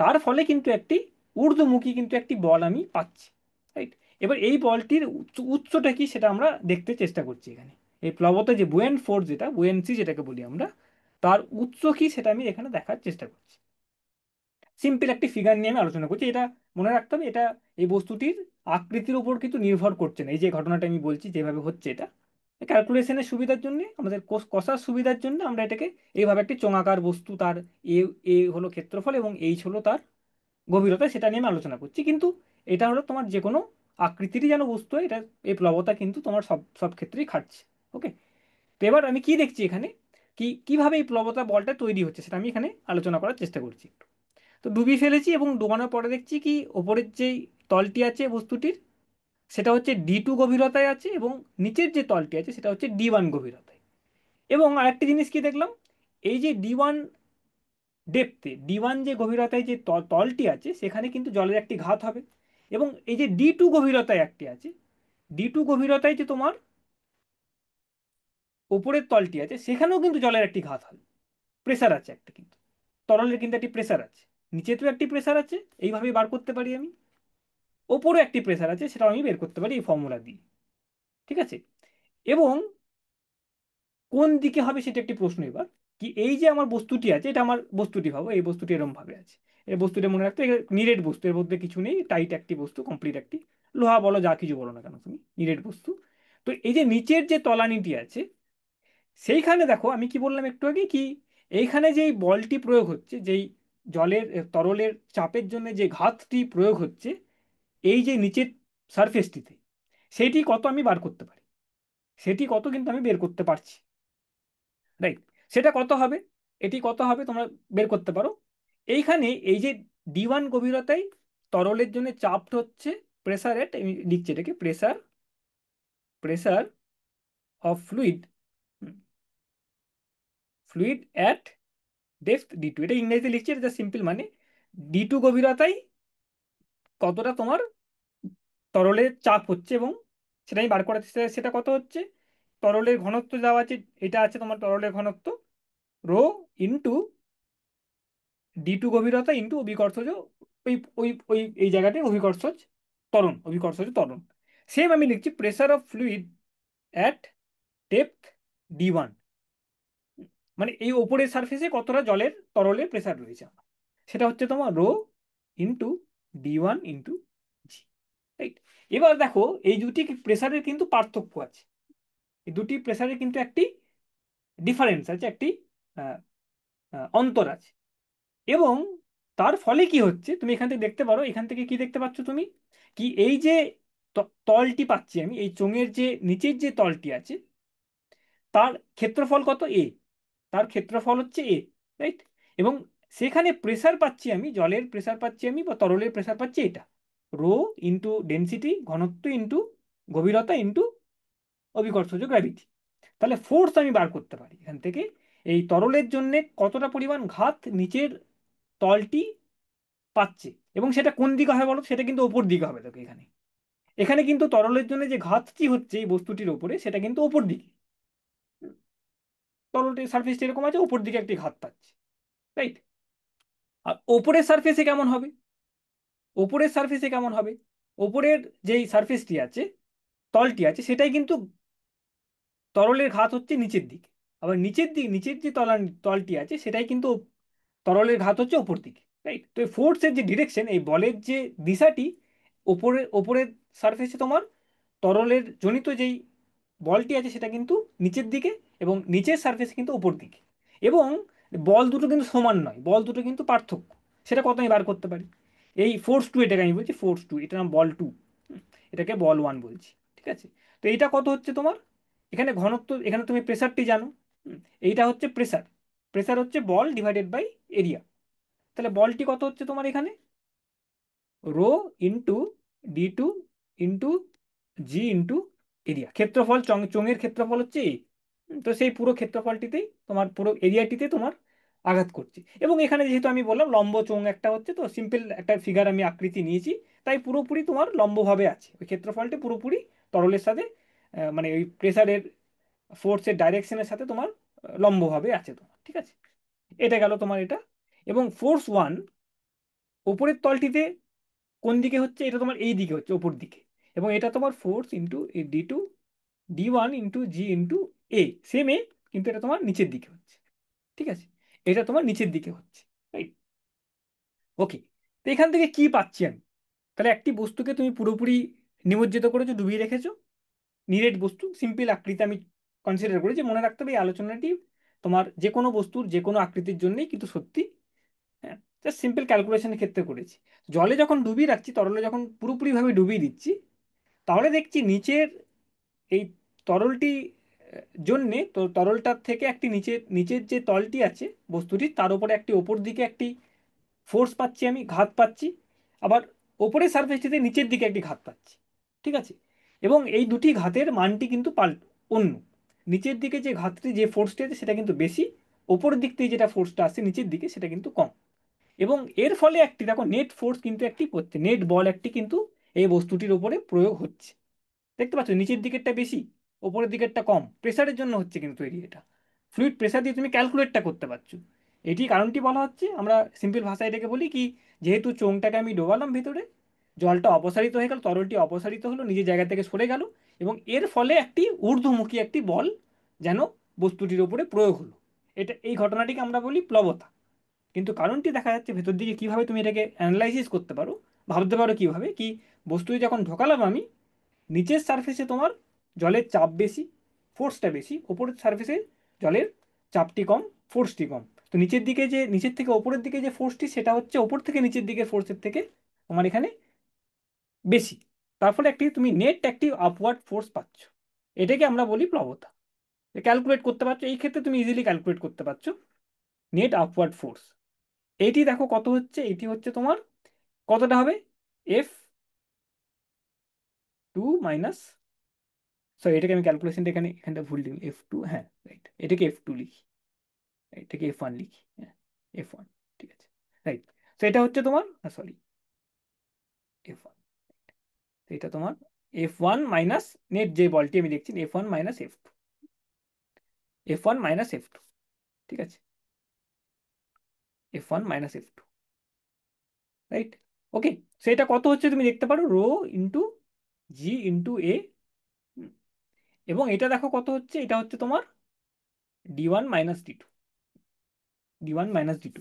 তার ফলে কিন্তু একটি ঊর্ধ্বমুখী কিন্তু একটি বল আমি পাচ্ছি। রাইট। এবার এই বলটির উৎসটা কি সেটা আমরা দেখতে চেষ্টা করছি এখানে। এই প্লবতে যে বুয়েন্ট ফোর্স, যেটা বুয়েন্সি যেটাকে বলি আমরা, তার উৎস কি সেটা আমি এখানে দেখার চেষ্টা করছি। সিম্পল একটি ফিগার নিয়ে আমি আলোচনা করছি। এটা মনে রাখতে হবে, এটা এই বস্তুটির আকৃতির উপর কিন্তু নির্ভর করছে না। এই যে ঘটনাটা আমি বলছি যেভাবে হচ্ছে, এটা ক্যালকুলেশনের সুবিধার জন্য, আমাদের কষার সুবিধার জন্য আমরা এটাকে এইভাবে একটি চোঙাকার বস্তু, তার এ এ হলো ক্ষেত্রফল এবং এইচ হলো তার গভীরতা, সেটা নিয়ে আমি আলোচনা করছি। কিন্তু এটা হলো তোমার যে কোনো আকৃতিরই যেন বস্তু হয়, এটা এই প্লবতা কিন্তু তোমার সব সব ক্ষেত্রেই খাটছে। ওকে। তো এবার আমি কি দেখছি এখানে, কি কিভাবে এই প্লবতা বলটা তৈরি হচ্ছে সেটা আমি এখানে আলোচনা করার চেষ্টা করছি। তো ডুবিয়ে ফেলেছি এবং ডোবানোর পরে দেখছি কি ওপরের যেই তলটি আছে বস্তুটির, সেটা হচ্ছে D2 গভীরতায় আছে, এবং নিচের যে তলটি আছে সেটা হচ্ছে D1 গভীরতায়। এবং আরেকটি জিনিস কি দেখলাম, এই যে D1 ডেপথে, D1 যে গভীরতায় যে তলটি আছে সেখানে কিন্তু জলের একটি ঘাত হবে। এবং এই যে D2 গভীরতায় একটি আছে, D2 গভীরতায় যে তোমার উপরের তলটি আছে সেখানেও কিন্তু জলের একটি ঘাত হবে। প্রেসার আছে একটা, কিন্তু তরলের কিন্তু একটি প্রেসার আছে, নিচেতেও একটি প্রেসার আছে, এইভাবেই বার করতে পারি আমি। ওপরে একটি প্রেসার আছে, সেটাও আমি বের করতে পারি এই ফর্মুলা দিয়ে। ঠিক আছে। এবং কোন দিকে হবে সেটা একটি প্রশ্ন এবার, কি এই যে আমার বস্তুটি আছে, এটা আমার বস্তুটি ভাবো, এই বস্তুটি এরকম ভাবে আছে। এই বস্তুটা মনে রাখতে, নিরেট বস্তু, এর মধ্যে কিছু নেই, টাইট একটি বস্তু, কমপ্লিট একটি লোহা বলো যা কিছু বলো না কেন তুমি, নিরেট বস্তু। তো এই যে নিচের যে তলানিটি আছে, সেইখানে দেখো আমি কি বললাম একটু আগে, কি এইখানে যেই বলটি প্রয়োগ হচ্ছে, যেই জলের তরলের চাপের জন্য যে ঘাতটি প্রয়োগ হচ্ছে এই যে নিচের সারফেসটিতে, সেটি কত আমি বার করতে পারি, সেটি কত কিন্তু আমি বের করতে পারছি। রাইট? সেটা কত হবে, এটি কত হবে তোমরা বের করতে পারো। এইখানে এই যে D1 গভীরতায় তরলের জন্য চাপ হচ্ছে প্রেসার এট, আমি লিখছি এটাকে pressure, pressure of fluid, fluid at depth D2, এটা ইংরেজিতে লিখছি, এটা সিম্পল মানে D2 গভীরতায় কতটা তোমার তরলের চাপ হচ্ছে, এবং সেটা আমি বার করাতে চাই, সেটা কত হচ্ছে, তরলের ঘনত্ব দেওয়া আছে, এটা আছে তোমার তরলের ঘনত্ব রো ইন্টু D2 গভীরতা ইন্টু অভিকর্ষজ, ওই ওই ওই এই জায়গাটায় অভিকর্ষজ ত্বরণ, অভিকর্ষজ ত্বরণ। সেম আমি লিখছি pressure of fluid at depth D1, মানে এই ওপরের সারফেসে কতটা জলের তরলের প্রেসার রয়েছে আমার, সেটা হচ্ছে তোমার রো ইন্টু D1 ইন্টু জি। রাইট? এবার দেখো এই দুটি প্রেসারের কিন্তু পার্থক্য আছে, এই দুটি প্রেসারের কিন্তু একটি ডিফারেন্স আছে, একটি আহ, অন্তর আছে। এবং তার ফলে কি হচ্ছে তুমি এখান থেকে দেখতে পারো, এখান থেকে কি দেখতে পাচ্ছ তুমি, কি এই যে তলটি পাচ্ছি আমি, এই চোঙের যে নিচের যে তলটি আছে তার ক্ষেত্রফল কত এ, তার ক্ষেত্রফল হচ্ছে এ। রাইট? এবং সেখানে প্রেসার পাচ্ছি আমি, জলের প্রেসার পাচ্ছি আমি বা তরলের প্রেসার পাচ্ছি এটা রো ইন্টু ডেনসিটি, ঘনত্ব ইন্টু গভীরতা ইন্টু অভিকর্ষজ গ্র্যাভিটি। তাহলে ফোর্স আমি বার করতে পারি এখান থেকে, এই তরলের জন্য কতটা পরিমাণ ঘাত নিচের তলটি পাচ্ছে, এবং সেটা কোন দিকে হবে বলো, সেটা কিন্তু ওপর দিকে হবে। দেখো এখানে, এখানে কিন্তু তরলের জন্য যে ঘাতটি হচ্ছে এই বস্তুটির উপরে সেটা কিন্তু ওপর দিকে, তরলটির সারফেসটি এরকম আছে, ওপর দিকে একটি ঘাত পাচ্ছে। রাইট? আর ওপরের সারফেসে কেমন হবে, ওপরের সারফেসে কেমন হবে, ওপরের যেই সারফেসটি আছে, তলটি আছে, সেটাই কিন্তু তরলের ঘাত হচ্ছে নিচের দিকে, আবার নিচের দিক, নিচের যে তলটি আছে সেটাই কিন্তু তরলের ঘাত হচ্ছে ওপর দিকে। রাইট? তো এই ফোর্সের যে ডিরেকশন, এই বলের যে দিশাটি, ওপরের ওপরের সারফেসে তোমার তরলের জনিত যেই বলটি আছে সেটা কিন্তু নিচের দিকে, এবং নিচের সারফেস কিন্তু উপর দিকে। এবং বল দুটো কিন্তু সমান নয়, বল দুটো কিন্তু পার্থক্য, সেটা কত আমি বার করতে পারি। এই ফোর্স টু, এটাকে আমি বলছি ফোর্স টু, এটা নাম বল টু, এটাকে বল ওয়ান বলছি। ঠিক আছে? তো এইটা কত হচ্ছে তোমার, এখানে ঘনত্ব, এখানে তুমি প্রেসারটি জানো, এইটা হচ্ছে প্রেসার, প্রেসার হচ্ছে বল ডিভাইডেড বাই এরিয়া। তাহলে বলটি কত হচ্ছে তোমার এখানে, rho into D2 into G into area, ক্ষেত্রফল চোঙের ক্ষেত্রফল হচ্ছে এ। তো সেই পুরো ক্ষেত্রফলটিতেই তোমার পুরো এরিয়াটিতে তোমার আঘাত করছে। এবং এখানে যেহেতু আমি বললাম লম্ব চোঙ একটা হচ্ছে, তো সিম্পল একটা ফিগার আমি আকৃতি নিয়েছি, তাই পুরোপুরি তোমার লম্বভাবে আছে ওই ক্ষেত্রফলটি, পুরোপুরি তরলের সাথে মানে ওই প্রেসারের ফোর্সের ডাইরেকশনের সাথে তোমার লম্বভাবে আছে তোমার। ঠিক আছে? এটা গেল তোমার এটা। এবং ফোর্স ওয়ান ওপরের তলটিতে কোন দিকে হচ্ছে, এটা তোমার এই দিকে হচ্ছে, ওপর দিকে, এবং এটা তোমার force into D2, D1 into G into A, same A, কিন্তু এটা তোমার নিচের দিকে হচ্ছে। ঠিক আছে? এটা তোমার নিচের দিকে হচ্ছে। রাইট? ওকে। তো এখান থেকে কি পাচ্ছি আমি, তাহলে একটি বস্তুকে তুমি পুরোপুরি নিমজ্জিত করেছো, ডুবিয়ে রেখেছো, নিরেট বস্তু, সিম্পল আকৃতি আমি কনসিডার করি, যে মনে রাখতে হবে এই আলোচনাটি তোমার যে কোনো বস্তুর যে কোনো আকৃতির জন্যই কিন্তু সত্যি। হ্যাঁ, জাস্ট সিম্পল ক্যালকুলেশনের ক্ষেত্রে করেছি। জলে যখন ডুবিয়ে রাখছি, তরলে যখন পুরোপুরিভাবে ডুবিয়ে দিচ্ছি, তাহলে দেখছি নিচের এই তরলটি জন্যে, তো তরলটার থেকে একটি নিচের নিচের যে তলটি আছে বস্তুটির, তার উপরে একটি ওপর দিকে একটি ফোর্স পাচ্ছি আমি, ঘাত পাচ্ছি। আবার ওপরের সারফেসটিতে নিচের দিকে একটি ঘাত পাচ্ছি। ঠিক আছে? এবং এই দুটি ঘাতের মানটি কিন্তু অন্য, নিচের দিকে যে ঘাতটি, যে ফোর্সটি আছে সেটা কিন্তু বেশি, ওপরের দিক থেকে যেটা ফোর্সটা আসছে নিচের দিকে সেটা কিন্তু কম। এবং এর ফলে একটি দেখো নেট ফোর্স কিন্তু একটি হচ্ছে, নেট বল একটি কিন্তু এই বস্তুটির উপরে প্রয়োগ হচ্ছে। দেখতে পাচ্ছ নিচের দিকেরটা বেশি, ওপরের দিকেরটা কম, প্রেসারের জন্য হচ্ছে কিন্তু তৈরি এটা। ফ্লুইড প্রেসার দিয়ে তুমি ক্যালকুলেটটা করতে পারছো। এটি কারণটি বলা হচ্ছে, আমরা সিম্পল ভাষায় এটাকে বলি কি, যেহেতু চোঙটাকে আমি ডোবালাম ভিতরে, জলটা অপসারিত হয়ে গেল, তরলটি অপসারিত হলো, নিজের জায়গা থেকে সরে গেল, এবং এর ফলে একটি ঊর্ধ্বমুখী একটি বল যেন বস্তুটির উপরে প্রয়োগ হলো। এটা, এই ঘটনাটিকে আমরা বলি প্লবতা। কিন্তু কারণটি দেখা যাচ্ছে ভেতর দিকে কিভাবে তুমি এটাকে অ্যানালাইসিস করতে পারো, ভাবতে পারো কিভাবে, কি বস্তুটি যখন ঢোকালাম আমি, নিচের সারফেসে তোমার জলের চাপ বেশি, ফোর্সটা বেশি, ওপরের সারফেসে জলের চাপটি কম, ফোর্সটি কম। তো নিচের দিকে যে, নিচের থেকে ওপরের দিকে যে ফোর্সটি, সেটা হচ্ছে ওপর থেকে নিচের দিকে ফোর্সের থেকে তোমার এখানে বেশি। তার ফলে একটি তুমি নেট একটি আপওয়ার্ড ফোর্স পাচ্ছ। এটাকে আমরা বলি প্লবতা। ক্যালকুলেট করতে পারছো, এই ক্ষেত্রে তুমি ইজিলি ক্যালকুলেট করতে পারছো নেট আপওয়ার্ড ফোর্স। এইটি দেখো কত হচ্ছে, এটি হচ্ছে তোমার কতটা হবে, F2 মাইনাস, সরি এটাকে আমি ক্যালকুলেশনটা এখানে এখানটা ভুল লিখি, F2, হ্যাঁ রাইট, এটাকে F2 লিখি, এটাকে F1 লিখি, হ্যাঁ F1, ঠিক আছে রাইট। তো এটা হচ্ছে তোমার, সরি F1, এটা তোমার F1 মাইনাস নেট যে বলটি আমি দেখছি, F1 মাইনাস F2, ঠিক আছে, F1 মাইনাস F2, রাইট। ওকে, সেটা কত হচ্ছে তুমি দেখতে পারো, row into G into A। এবং এটা দেখো কত হচ্ছে, এটা হচ্ছে তোমার D1 minus D2, D1 minus D2,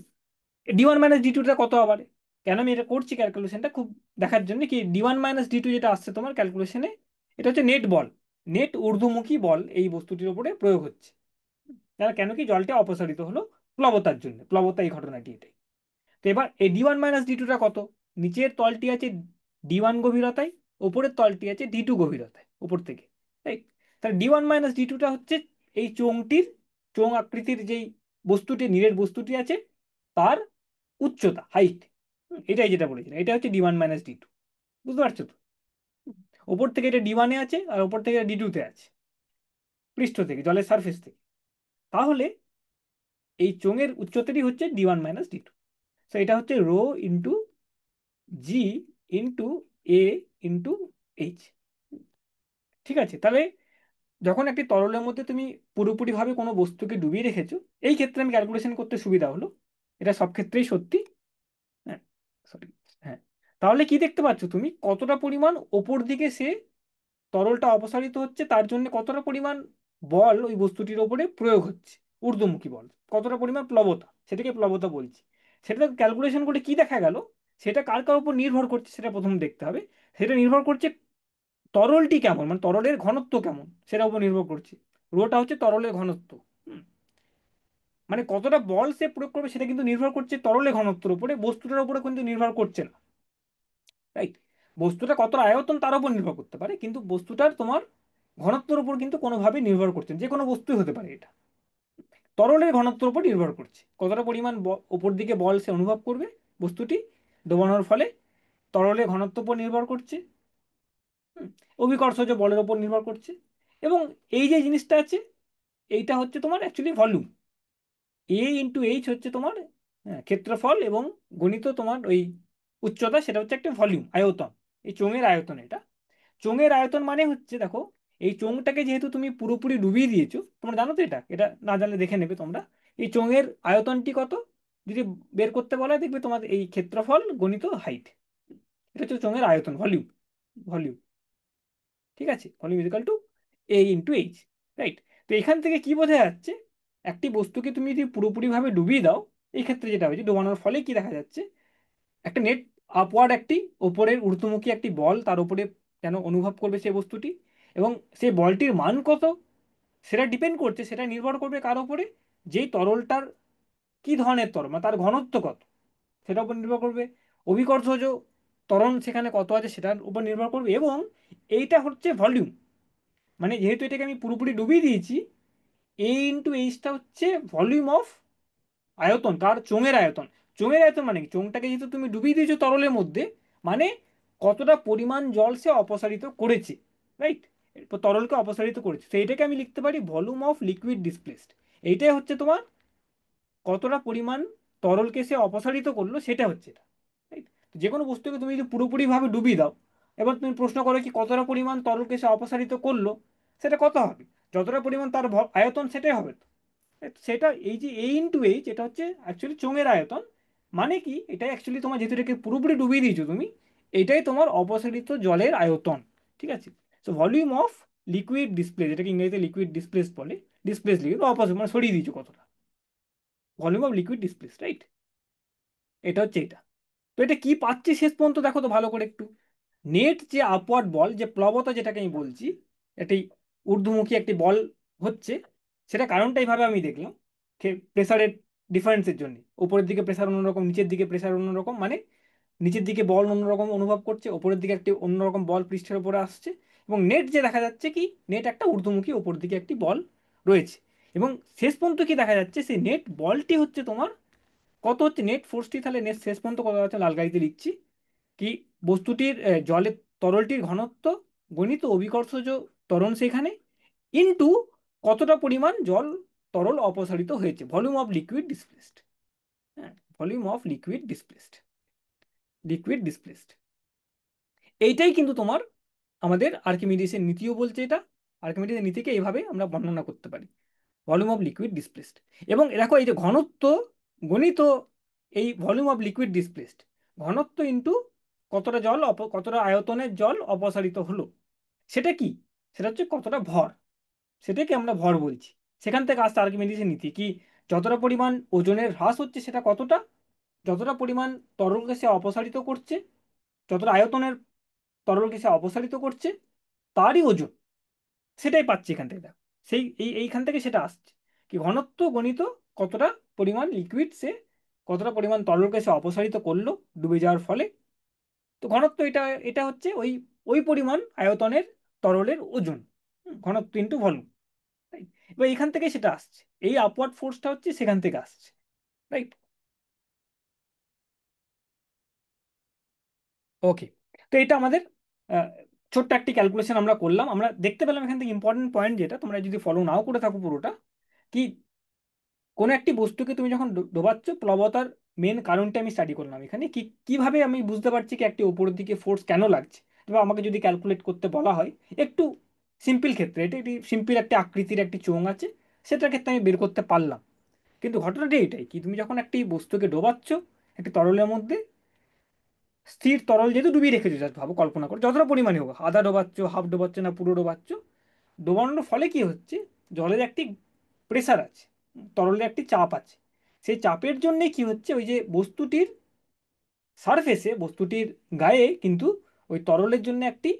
D1 minus D2টা কত আবার, কেন আমি এটা করছি ক্যালকুলেশনটা খুব দেখার জন্য কি, D1 মাইনাস D2 যেটা আসছে তোমার ক্যালকুলেশনে, এটা হচ্ছে নেট বল, নেট ঊর্ধ্বমুখী বল এই বস্তুটির উপরে প্রয়োগ হচ্ছে। তাহলে কেন কি, জলটা অপসারিত হলো প্লবতার জন্য, প্লবতা এই ঘটনাটি এটাই। তো এবার এই D1 মাইনাস D2টা কত, নিচের তলটি আছে D1 গভীরতায়, উপরের তলটি আছে D2 গভীরতায় উপর থেকে, রাইট। তাহলে D1 মাইনাস D2টা হচ্ছে এই চোঙটির, চোঙ আকৃতির যেই বস্তুটি, নীরের বস্তুটি আছে তার উচ্চতা, হাইট। এটাই যেটা বলেছিলাম, এটা হচ্ছে D1 মাইনাস D2, বুঝতে পারছো তো। ওপর থেকে এটা D1-এ আছে, আর ওপর থেকে D2-তে আছে, পৃষ্ঠ থেকে, জলের সারফেস থেকে। তাহলে এই চোঙের উচ্চতাটি হচ্ছে D1 মাইনাস D2। তো এটা হচ্ছে রো ইন্টু জি ইন্টু এ ইন্টু এইচ, ঠিক আছে। তাহলে যখন একটি তরলের মধ্যে তুমি পুরোপুরিভাবে কোনো বস্তুকে ডুবিয়ে রেখেছো, এই ক্ষেত্রে আমি ক্যালকুলেশন করতে সুবিধা হলো, এটা সব ক্ষেত্রেই সত্যি, হ্যাঁ সরি, হ্যাঁ। তাহলে কি দেখতে পাচ্ছ তুমি, কতটা পরিমাণ ওপর দিকে সে তরলটা অপসারিত হচ্ছে, তার জন্য কতটা পরিমাণ বল ওই বস্তুটির ওপরে প্রয়োগ হচ্ছে, ঊর্ধ্বমুখী বল, কতটা পরিমাণ প্লবতা, সেটাকে প্লবতা বলছি। সেটা ক্যালকুলেশন করে কি দেখা গেল, সেটা কার কার উপর নির্ভর করছে সেটা প্রথম দেখতে হবে। সেটা নির্ভর করছে তরলটি কেমন, মানে তরলের ঘনত্ব কেমন সেটার উপর নির্ভর করছে। রোটা হচ্ছে তরলের ঘনত্ব, হুম, মানে কতটা বল সে প্রয়োগ করবে সেটা কিন্তু নির্ভর করছে তরলের ঘনত্বের উপরে, বস্তুটার উপরে কিন্তু নির্ভর করছে না, রাইট। বস্তুটা কতটা আয়তন তার উপর নির্ভর করতে পারে, কিন্তু বস্তুটার তোমার ঘনত্বের উপর কিন্তু কোনোভাবে নির্ভর করছে না। যে কোনো বস্তুই হতে পারে এটা, তরলের ঘনত্বের উপর নির্ভর করছে, কতটা পরিমাণ উপর দিকে বল সে অনুভব করবে বস্তুটি ডোবানোর ফলে, তরলের ঘনত্বের উপর নির্ভর করছে, হুম, অভিকর্ষজ বলের উপর নির্ভর করছে। এবং এই যে জিনিসটা আছে, এইটা হচ্ছে তোমার actually volume, A into H হচ্ছে তোমার, হ্যাঁ, ক্ষেত্রফল, এবং গণিত তোমার ওই উচ্চতা, সেটা হচ্ছে একটা ভলিউম, আয়তন, এই চোঙের আয়তন এটা। চোঙের আয়তন মানে হচ্ছে দেখো, এই চোঙটাকে যেহেতু তুমি পুরোপুরি ডুবিয়ে দিয়েছো, তোমরা জানো তো, এটা এটা না জানলে দেখে নেবে তোমরা, এই চোঙের আয়তনটি কত যদি বের করতে বলা হয়, দেখবে তোমার এই ক্ষেত্রফল গণিত হাইট, এটা হচ্ছে চোঙের আয়তন, ভলিউম, ভলিউম, ঠিক আছে, volume is equal to A into H, right. তো এখান থেকে কি বোঝা যাচ্ছে, একটি বস্তুকে তুমি যদি পুরোপুরিভাবে ডুবিয়ে দাও, এই ক্ষেত্রে যেটা হয়েছে, ডোবানোর ফলে কি দেখা যাচ্ছে, একটা নেট আপওয়ার্ড একটি ওপরের ঊর্ধ্বমুখী একটি বল তার উপরে যেন অনুভব করবে সেই বস্তুটি। এবং সেই বলটির মান কত সেটা ডিপেন্ড করছে, সেটা নির্ভর করবে কার উপরে, যেই তরলটার কি ধরনের তরল, মানে তার ঘনত্ব কত সেটার উপর নির্ভর করবে, অভিকর্ষজ ত্বরণ সেখানে কত আছে সেটার উপর নির্ভর করবে। এবং এইটা হচ্ছে ভলিউম, মানে যেহেতু এটাকে আমি পুরোপুরি ডুবিয়ে দিয়েছি, A ইন্টু Hটা হচ্ছে ভলিউম অফ, আয়তন, তার চোঙের আয়তন। চোঙের আয়তন মানে কি, চোঙটাকে যেহেতু তুমি ডুবিয়ে দিয়েছো তরলের মধ্যে, মানে কতটা পরিমাণ জল সে অপসারিত করেছে, রাইট, তরলকে অপসারিত করেছে, তো এটাকে আমি লিখতে পারি ভলিউম অফ লিকুইড ডিসপ্লেসড। এইটাই হচ্ছে তোমার কতটা পরিমাণ তরলকে সে অপসারিত করলো, সেটা হচ্ছে এটা, রাইট। যে কোনো বস্তুকে তুমি যদি পুরোপুরিভাবে ডুবিয়ে দাও, এবার তুমি প্রশ্ন করো কি কতটা পরিমাণ তরলকে সে অপসারিত করলো, সেটা কত হবে, যতটা পরিমাণ তার আয়তন সেটাই হবে তো। সেটা এই যে A ইন্টু H, এটা হচ্ছে অ্যাকচুয়ালি চোঙের আয়তন, মানে কি, এটা অ্যাকচুয়ালি তোমার যেহেতু এটাকে পুরোপুরি ডুবিয়ে দিয়েছো তুমি, এটাই তোমার অপসারিত জলের আয়তন, ঠিক আছে। So volume of liquid displace, এটাকে ইংরেজিতে লিকুইড ডিসপ্লেস বলে, ডিসপ্লেস লিকুইড অপসার মানে সরিয়ে দিয়েছো কতটা, volume of liquid displace, right. এটা হচ্ছে এটা। তো এটা কি পাচ্ছি শেষ পর্যন্ত দেখো তো ভালো করে একটু, নেট যে আপওয়ার্ড বল, যে প্লবতা যেটাকে আমি বলছি, এটাই ঊর্ধ্বমুখী একটি বল হচ্ছে, সেটা কারণটা এইভাবে আমি দেখলাম, প্রেসারের ডিফারেন্সের জন্য। উপরের দিকে প্রেসার অন্যরকম, নিচের দিকে প্রেসার অন্যরকম, মানে নিচের দিকে বল অন্যরকম অনুভব করছে, ওপরের দিকে একটি অন্যরকম বল পৃষ্ঠের উপরে আসছে। এবং নেট যে দেখা যাচ্ছে কি, নেট একটা ঊর্ধ্বমুখী ওপর দিকে একটি বল রয়েছে। এবং শেষ পর্যন্ত কি দেখা যাচ্ছে, সেই নেট বলটি হচ্ছে তোমার কত হচ্ছে, নেট ফোর্সটি তাহলে নেট শেষ পর্যন্ত কত হচ্ছে, লাল গাড়িতে লিখছি কি, বস্তুটির জলের তরলটির ঘনত্ব গণিত অভিকর্ষজ ত্বরণ সেখানে ইনটু কতটা পরিমাণ জল তরল অপসারিত হয়েছে, ভলিউম অফ লিকুইড ডিসপ্লেসড। হ্যাঁ, ভলিউম অফ লিকুইড ডিসপ্লেসড। এইটাই কিন্তু তোমার আমাদের আর্কিমিডিসের নীতিও বলছে এটা। আর্কিমিডিসের নীতিকে এইভাবে আমরা বর্ণনা করতে পারি, ভলিউম অফ লিকুইড ডিসপ্লেসড। এবং দেখো এই যে ঘনত্ব গণিত, এই ভলিউম অফ লিকুইড ডিসপ্লেসড, ঘনত্ব ইন্টু কতটা জল কতটা আয়তনের জল অপসারিত হলো, সেটা কি, সেটা হচ্ছে কতটা ভর, সেটাকে আমরা ভর বলছি। সেখান থেকে আসছে আর্কিমিডিসের নীতি কি, যতটা পরিমাণ ওজনের হ্রাস হচ্ছে সেটা কতটা, যতটা পরিমাণ তরলকে সে অপসারিত করছে, যতটা আয়তনের তরলকে সে অপসারিত করছে, তারই ওজন, সেটাই পাচ্ছি এখান থেকে দেখো। এইখান থেকে সেটা আসছে কি, ঘনত্ব গণিত কতটা পরিমাণ লিকুইড সে, কতটা পরিমাণ তরলকে সে অপসারিত করলো ডুবে যাওয়ার ফলে। তো ঘনত্ব এটা, এটা হচ্ছে ওই ওই পরিমাণ আয়তনের তরলের ওজন, ঘনত্ব ইন্টু ভলিউম। রাইট, এবার এখান থেকে সেটা আসছে, এই আপওয়ার্ড ফোর্সটা হচ্ছে সেখান থেকে আসছে। রাইট, ওকে। তো এটা আমাদের আহ, ছোট্ট একটি ক্যালকুলেশন আমরা করলাম। আমরা দেখতে পেলাম এখান থেকে ইম্পর্টেন্ট পয়েন্ট যেটা, তোমরা যদি ফলো নাও করে থাকো পুরোটা, কি কোনো একটি বস্তুকে তুমি যখন ডোবাচ্ছ, প্লবতার মেন কারণটা আমি স্টাডি করলাম এখানে, কি কিভাবে আমি বুঝতে পারছি কি একটি উপরের দিকে ফোর্স কেন লাগছে। তবে আমাকে যদি ক্যালকুলেট করতে বলা হয়, একটু সিম্পল ক্ষেত্রে, এটা একটি সিম্পল একটি আকৃতির একটি চোঙ আছে, সেটার ক্ষেত্রে আমি বের করতে পারলাম। কিন্তু ঘটনাটা এটাই কি, তুমি যখন একটি বস্তুকে ডোবাচ্ছ একটি তরলের মধ্যে, স্থির তরল যেহেতু ডুবিয়ে রেখেছো, জাস্ট ভাবো, কল্পনা করো যতটা পরিমাণে হোক, আধা ডোবাচ্ছ, হাফ ডোবাচ্ছ না পুরো ডোবাচ্ছ, ডোবানোর ফলে কি হচ্ছে, জলের একটি প্রেসার আছে, তরলের একটি চাপ আছে। সেই চাপের জন্যে কি হচ্ছে, ওই যে বস্তুটির সারফেসে, বস্তুটির গায়ে কিন্তু ওই তরলের জন্য একটি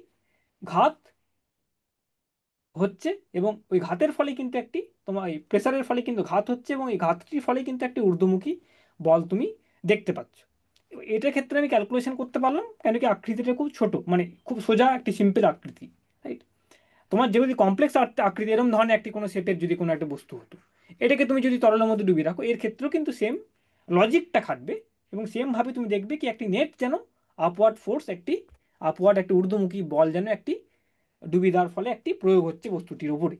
ঘাত হচ্ছে। এবং ওই ঘাতের ফলে কিন্তু একটি, তোমার এই প্রেসারের ফলে কিন্তু ঘাত হচ্ছে, এবং এই ঘাতটির ফলে কিন্তু একটি ঊর্ধ্বমুখী বল তুমি দেখতে পাচ্ছ। এটার ক্ষেত্রে আমি ক্যালকুলেশন করতে পারলাম কেন কি, আকৃতিটা খুব ছোট, মানে খুব সোজা একটি সিম্পল আকৃতি। রাইট, তোমার যদি কমপ্লেক্স আকৃতি এরকম ধরনের একটি কোনো শেপের যদি কোনো একটা বস্তু হতো, এটাকে তুমি যদি তরলের মধ্যে ডুবিয়ে রাখো, এর ক্ষেত্রেও কিন্তু সেম লজিকটা খাটবে। এবং সেম ভাবে তুমি দেখবে কি একটি নেট যেন আপওয়ার্ড ফোর্স, একটি আপওয়ার্ড একটি ঊর্ধ্বমুখী বল যেন একটি ডুবিয়ে দেওয়ার ফলে একটি প্রয়োগ হচ্ছে বস্তুটির উপরে,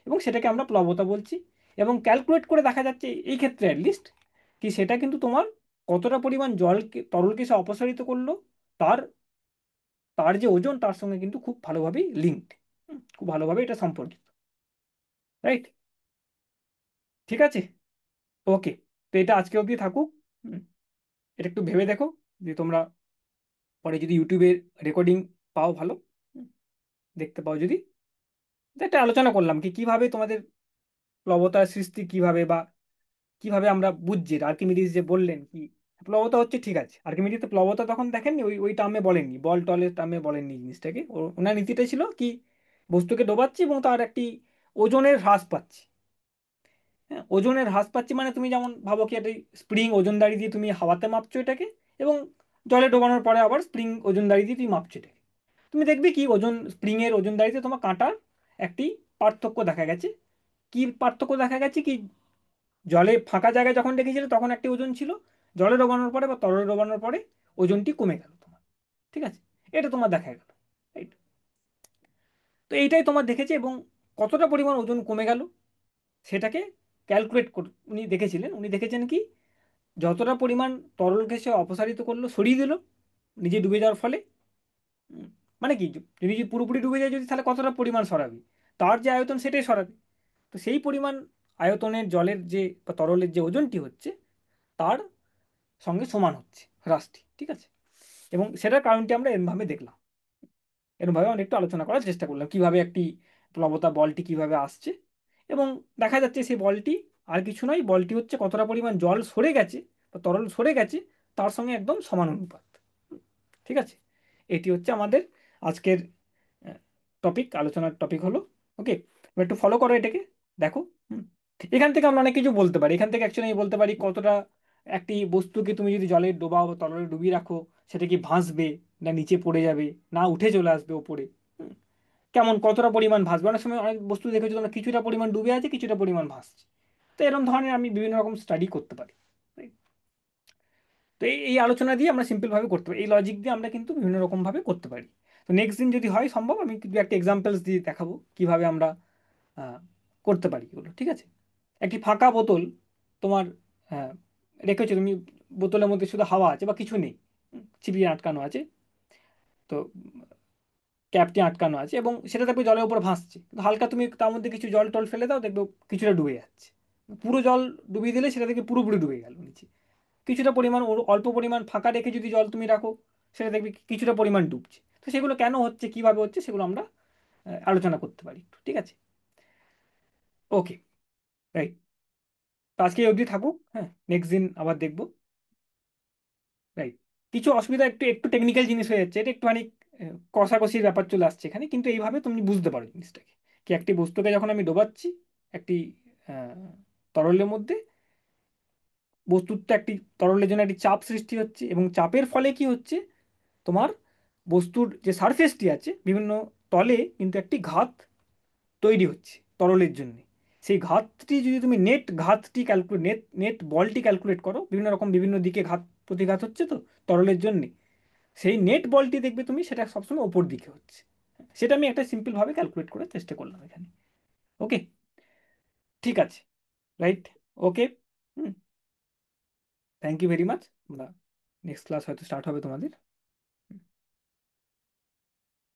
এবং সেটাকে আমরা প্লবতা বলছি। এবং ক্যালকুলেট করে দেখা যাচ্ছে এই ক্ষেত্রে অ্যাটলিস্ট কি, সেটা কিন্তু তোমার কতটা পরিমাণ জলকে তরলকে সে অপসারিত করলো, তার তার যে ওজন, তার সঙ্গে কিন্তু খুব ভালোভাবেই লিঙ্কড, খুব ভালোভাবে এটা সম্পর্কিত। রাইট, ঠিক আছে, ওকে। তো এটা আজকে অবধি থাকুক। হুম, এটা একটু ভেবে দেখো যে তোমরা পরে যদি ইউটিউবে রেকর্ডিং পাও ভালো, হুম, দেখতে পাও যদি, তো একটা আলোচনা করলাম কি কিভাবে তোমাদের প্লবতার সৃষ্টি কিভাবে, বা কিভাবে আমরা বুঝছি। আর্কিমিডিস যে বললেন কি প্লবতা হচ্ছে, ঠিক আছে, আর্কিমিডিস তো প্লবতা তখন দেখেননি, ওই ওই টার্মে বলেননি, বল টলের টার্মে বলেননি জিনিসটাকে। ওনার নীতিটা ছিল কি, বস্তুকে ডোবাচ্ছি এবং তার একটি ওজনের হ্রাস পাচ্ছি। হ্যাঁ, ওজনের হ্রাস পাচ্ছি মানে তুমি যেমন ভাবো কি একটা স্প্রিং ওজনদারি দিয়ে তুমি হাওয়াতে মাপছো এটাকে, এবং জলে ডোবানোর পরে আবার স্প্রিং ওজনদারি দিয়ে তুমি মাপছো এটাকে, তুমি দেখবে কি ওজন, স্প্রিং এর ওজনদারিতে তোমার কাঁটার একটি পার্থক্য দেখা গেছে। কি পার্থক্য দেখা গেছে কি, জলে ফাঁকা জায়গায় যখন রেখেছিলে তখন একটি ওজন ছিল, জলে ডোবানোর পরে বা তরলে ডোবানোর পরে ওজনটি কমে গেল তোমার। ঠিক আছে, এটা তোমার দেখা গেল। রাইট, তো এইটাই তোমার দেখেছে, এবং কতটা পরিমাণ ওজন কমে গেল সেটাকে ক্যালকুলেট উনি দেখেছিলেন। উনি দেখেছেন কি, যতটা পরিমাণ তরলকে সে অপসারিত করলো, সরিয়ে দিল নিজে ডুবে যাওয়ার ফলে। উম, মানে কি, যদি পুরোপুরি ডুবে যায় যদি, তাহলে কতটা পরিমাণ সরাবে, তার যে আয়তন সেটাই সরাবে। তো সেই পরিমাণ আয়তনের জলের যে বা তরলের যে ওজনটি হচ্ছে, তার সঙ্গে সমান হচ্ছে হ্রাসটি। ঠিক আছে, এবং সেটার কারণটি আমরা এরমভাবে দেখলাম, এরমভাবে আমরা একটু আলোচনা করার চেষ্টা করলাম কিভাবে একটি প্লবতা বলটি কিভাবে আসছে। এবং দেখা যাচ্ছে সেই বলটি আর কিছু নয়, বলটি হচ্ছে কতটা পরিমাণ জল সরে গেছে বা তরল সরে গেছে, তার সঙ্গে একদম সমান অনুপাত। ঠিক আছে, এটি হচ্ছে আমাদের আজকের টপিক, আলোচনার টপিক হলো ওকে, এবার একটু ফলো করো এটাকে, দেখো। হুম। এখান থেকে আমরা অনেক কিছু বলতে পারি, এখান থেকে অ্যাকচুয়ালি আমি বলতে পারি কতটা একটি বস্তুকে তুমি যদি জলে ডোবাও বা তলারে ডুবিয়ে রাখো, সেটা কি ভাসবে, না নিচে পড়ে যাবে, না উঠে চলে আসবে ওপরে। হুম। কেমন কতটা পরিমাণ ভাসবে, অনেক সময় অনেক বস্তু দেখেছো তোমরা কিছুটা পরিমাণ ডুবে আছে, কিছুটা পরিমাণ ভাসছে। তো এরকম ধরনের আমি বিভিন্ন রকম স্টাডি করতে পারি। Right? তো এই এই আলোচনা দিয়ে আমরা সিম্পল ভাবে করতে পারি, এই লজিক দিয়ে আমরা কিন্তু বিভিন্ন রকম ভাবে করতে পারি। তো নেক্সট দিন যদি হয় সম্ভব, আমি কিন্তু একটা এক্সাম্পলস দিয়ে দেখাবো কিভাবে আমরা আহ, করতে পারি এগুলো, ঠিক আছে। একটি ফাঁকা বোতল তোমার আহ, রেখেছো তুমি, বোতলের মধ্যে শুধু হাওয়া আছে বা কিছু নেই, চিবিয়ে আটকানো আছে, তো ক্যাপটি আটকানো আছে এবং সেটা দেখবে জলের উপর ভাসছে, কিন্তু হালকা তুমি তার মধ্যে কিছু জল টল ফেলে দাও, দেখবে কিছুটা ডুবে যাচ্ছে। পুরো জল ডুবিয়ে দিলে সেটা থেকে পুরোপুরি ডুবে গেল নিচে। কিছুটা পরিমাণ অল্প পরিমাণ ফাঁকা রেখে যদি জল তুমি রাখো, সেটা দেখবে কিছুটা পরিমাণ ডুবছে। তো সেগুলো কেন হচ্ছে, কিভাবে হচ্ছে, সেগুলো আমরা আলোচনা করতে পারি, ঠিক আছে। ওকে, রাইট। তো আজকে এই অবধি থাকুক, হ্যাঁ, নেক্সট দিন আবার দেখবো। রাইট। কিছু অসুবিধা, একটু একটু টেকনিক্যাল জিনিস হয়ে যাচ্ছে, এটা একটুখানি কষাকষির ব্যাপার চলে আসছে এখানে, কিন্তু এইভাবে তুমি বুঝতে পারো জিনিসটাকে, কি একটি বস্তুকে যখন আমি ডোবাচ্ছি একটি আহ, তরলের মধ্যে, বস্তুর তো একটি তরলের জন্য একটি চাপ সৃষ্টি হচ্ছে, এবং চাপের ফলে কি হচ্ছে, তোমার বস্তুর যে সারফেসটি আছে বিভিন্ন তলে কিন্তু একটি ঘাত তৈরি হচ্ছে তরলের জন্য। সেই ঘাতটি যদি তুমি নেট ঘাতটি ক্যালকুলেট, নেট নেট বলটি ক্যালকুলেট করো, বিভিন্ন রকম বিভিন্ন দিকে ঘাত প্রতিঘাত হচ্ছে তো তরলের জন্য, সেই নেট বলটি দেখবে তুমি সেটা সবসময় ওপর দিকে হচ্ছে। সেটা আমি একটা সিম্পল ভাবে ক্যালকুলেট করার চেষ্টা করলাম এখানে। ওকে, ঠিক আছে, right. Okay. Hmm. Thank you very much. আমরা নেক্সট ক্লাস হয়তো স্টার্ট হবে তোমাদের।